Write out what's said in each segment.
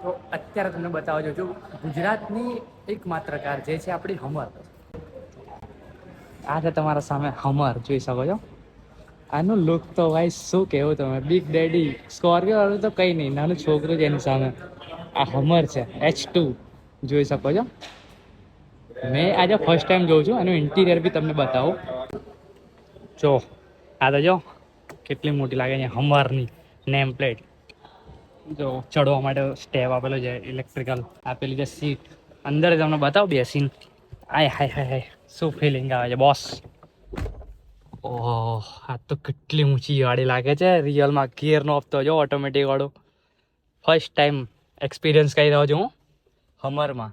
તો અત્યારે તમને બતાવજો જો ગુજરાતની એકમાત્ર કાર જે છે આપણી હમર. આ છે તમારા સામે હમર, જોઈ શકો છો. આનું લુક તો ભાઈ શું કહેવું તમે, બિગ ડેડી સ્કોર્પિયો વાળું તો કંઈ નહીં, નાનું છોકરું છે એની સામે. આ હમર છે H2, જોઈ શકો છો. મેં આજે ફર્સ્ટ ટાઈમ જોઉં છું, એનું ઇન્ટિરિયર બી તમને બતાવું. જો આ તો જો કેટલી મોટી લાગે છે હમરની નેમ પ્લેટ. જો ચડવા માટે સ્ટેપ આપેલો છે, ઇલેક્ટ્રિકલ આપેલી છે સીટ. અંદર તમને બતાવો બેસીને, આય હાય હાય હાય શું ફિલિંગ આવે છે બોસ. ઓહ, આ તો કેટલી ઊંચી ગાડી લાગે છે રિયલમાં. ગિયરનો હપ્તો જો ઓટોમેટિક વાળો. ફર્સ્ટ ટાઈમ એક્સપિરિયન્સ કરી રહ્યો છું હું હમરમાં.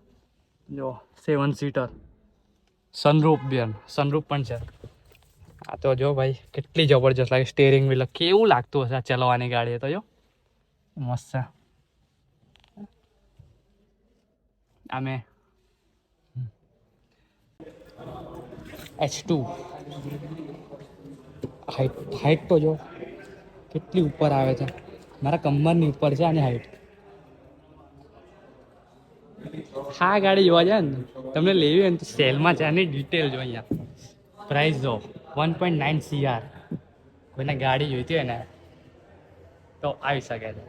જો 7 સીટર, સનરૂફ પણ છે. આ તો જો ભાઈ કેટલી જબરજસ્ત લાગે. સ્ટેરિંગ વ્હીલ કેવું લાગતું હશે આ ચલાવવાની ગાડી. તો જો મસ્ત છે. આમે H2 હાઈટ તો જો કેટલી ઉપર આવે છે, મારા કમરની ઉપર છે આની હાઈટ. હા ગાડી જોવા જાય ને તમને લેવી હોય ને તો સેલમાં છે. આની ડિટેલ જો અહીંયા, પ્રાઇસ જો 1.9 CR. કોઈને ગાડી જોઈતી હોય ને તો આવી શકે છે.